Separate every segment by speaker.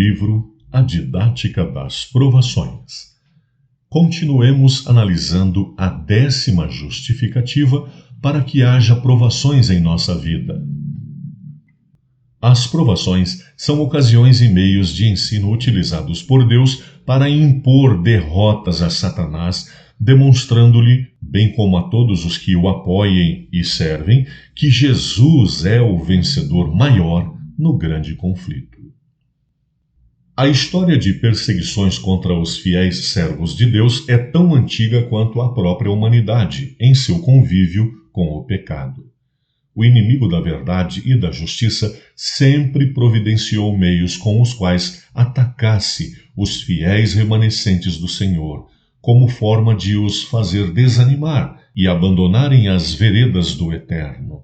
Speaker 1: livro A Didática das Provações. Continuemos analisando a 10ª justificativa para que haja provações em nossa vida. As provações são ocasiões e meios de ensino utilizados por Deus para impor derrotas a Satanás, demonstrando-lhe, bem como a todos os que o apoiem e servem, que Jesus é o vencedor maior no grande conflito. A história de perseguições contra os fiéis servos de Deus é tão antiga quanto a própria humanidade em seu convívio com o pecado. O inimigo da verdade e da justiça sempre providenciou meios com os quais atacasse os fiéis remanescentes do Senhor, como forma de os fazer desanimar e abandonarem as veredas do Eterno.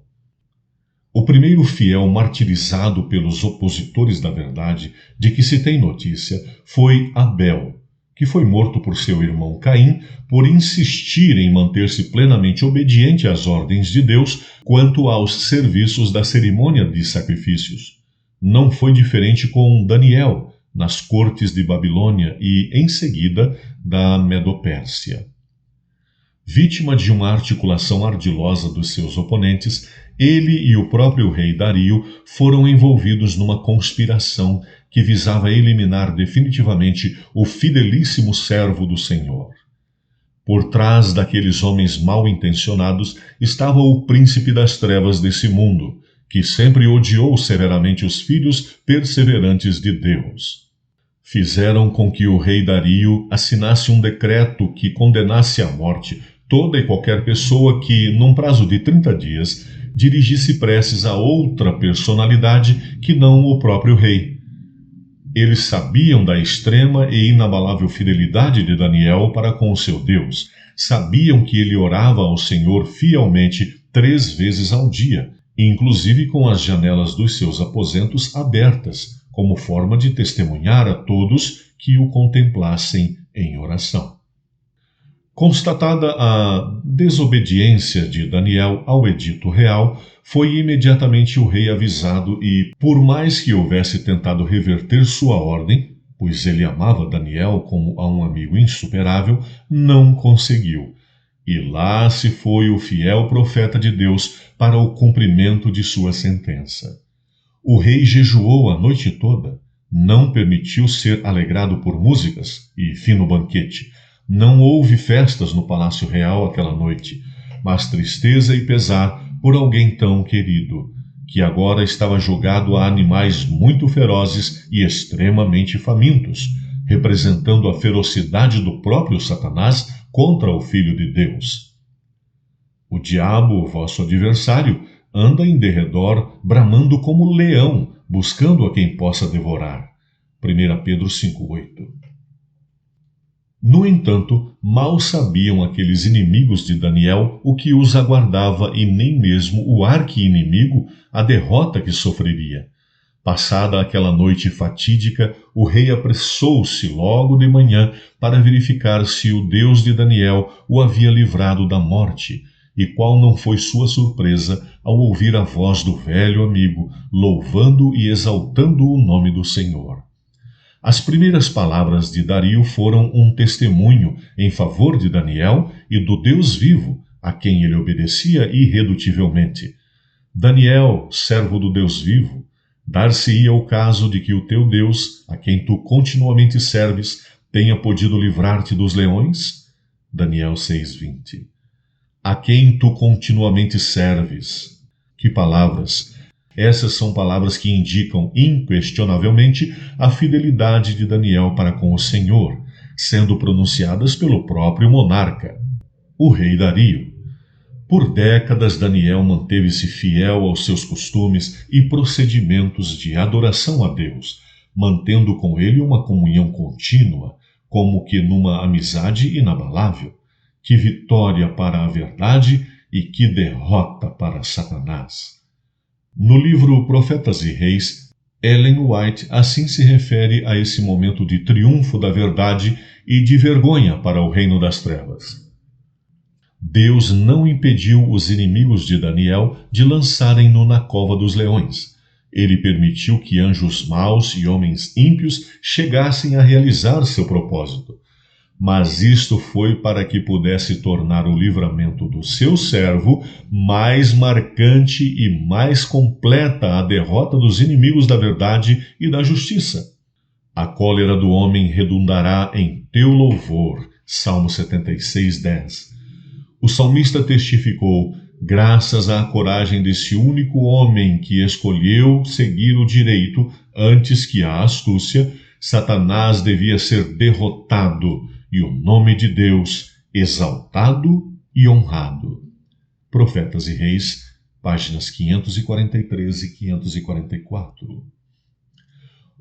Speaker 1: O primeiro fiel martirizado pelos opositores da verdade de que se tem notícia foi Abel, que foi morto por seu irmão Caim por insistir em manter-se plenamente obediente às ordens de Deus quanto aos serviços da cerimônia de sacrifícios. Não foi diferente com Daniel, nas cortes de Babilônia e, em seguida, da Medopérsia. Vítima de uma articulação ardilosa dos seus oponentes, ele e o próprio rei Dario foram envolvidos numa conspiração que visava eliminar definitivamente o fidelíssimo servo do Senhor. Por trás daqueles homens mal intencionados estava o príncipe das trevas desse mundo, que sempre odiou severamente os filhos perseverantes de Deus. Fizeram com que o rei Dario assinasse um decreto que condenasse à morte toda e qualquer pessoa que, num prazo de 30 dias, dirigisse preces a outra personalidade que não o próprio rei. Eles sabiam da extrema e inabalável fidelidade de Daniel para com o seu Deus. Sabiam que ele orava ao Senhor fielmente 3 vezes ao dia, inclusive com as janelas dos seus aposentos abertas, como forma de testemunhar a todos que o contemplassem em oração. Constatada a desobediência de Daniel ao edito real, foi imediatamente o rei avisado e, por mais que houvesse tentado reverter sua ordem, pois ele amava Daniel como a um amigo insuperável, não conseguiu. E lá se foi o fiel profeta de Deus para o cumprimento de sua sentença. O rei jejuou a noite toda, não permitiu ser alegrado por músicas e fino banquete. Não houve festas no Palácio Real aquela noite, mas tristeza e pesar por alguém tão querido, que agora estava jogado a animais muito ferozes e extremamente famintos, representando a ferocidade do próprio Satanás contra o Filho de Deus. O diabo, vosso adversário, anda em derredor, bramando como leão, buscando a quem possa devorar. 1 Pedro 5,8. No entanto, mal sabiam aqueles inimigos de Daniel o que os aguardava e nem mesmo o arqui-inimigo a derrota que sofreria. Passada aquela noite fatídica, o rei apressou-se logo de manhã para verificar se o Deus de Daniel o havia livrado da morte, e qual não foi sua surpresa ao ouvir a voz do velho amigo, louvando e exaltando o nome do Senhor. As primeiras palavras de Dario foram um testemunho em favor de Daniel e do Deus vivo, a quem ele obedecia irredutivelmente. Daniel, servo do Deus vivo, dar-se-ia o caso de que o teu Deus, a quem tu continuamente serves, tenha podido livrar-te dos leões? Daniel 6,20. A quem tu continuamente serves. Que palavras! Essas são palavras que indicam inquestionavelmente a fidelidade de Daniel para com o Senhor, sendo pronunciadas pelo próprio monarca, o rei Dario. Por décadas, Daniel manteve-se fiel aos seus costumes e procedimentos de adoração a Deus, mantendo com ele uma comunhão contínua, como que numa amizade inabalável. Que vitória para a verdade e que derrota para Satanás! No livro Profetas e Reis, Ellen White assim se refere a esse momento de triunfo da verdade e de vergonha para o reino das trevas. Deus não impediu os inimigos de Daniel de lançarem-no na cova dos leões. Ele permitiu que anjos maus e homens ímpios chegassem a realizar seu propósito. Mas isto foi para que pudesse tornar o livramento do seu servo mais marcante e mais completa a derrota dos inimigos da verdade e da justiça. A cólera do homem redundará em teu louvor. Salmo 76:10. O salmista testificou: graças à coragem desse único homem que escolheu seguir o direito antes que a astúcia, Satanás devia ser derrotado e o nome de Deus exaltado e honrado. Profetas e Reis, páginas 543 e 544.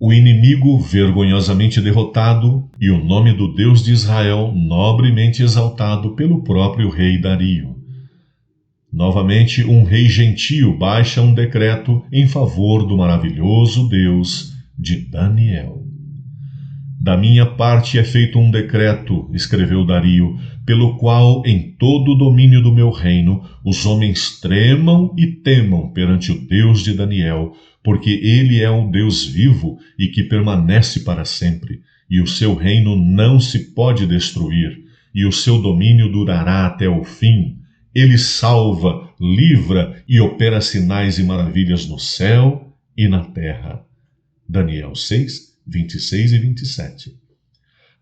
Speaker 1: O inimigo vergonhosamente derrotado e o nome do Deus de Israel nobremente exaltado pelo próprio rei Dario. Novamente, um rei gentio baixa um decreto em favor do maravilhoso Deus de Daniel. Da minha parte é feito um decreto, escreveu Dario, pelo qual em todo o domínio do meu reino os homens tremam e temam perante o Deus de Daniel, porque ele é um Deus vivo e que permanece para sempre, e o seu reino não se pode destruir, e o seu domínio durará até o fim. Ele salva, livra e opera sinais e maravilhas no céu e na terra. Daniel 6, 26 e 27.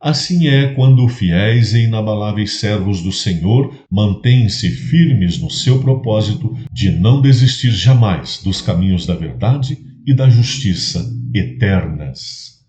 Speaker 1: Assim é quando fiéis e inabaláveis servos do Senhor mantêm-se firmes no seu propósito de não desistir jamais dos caminhos da verdade e da justiça eternas.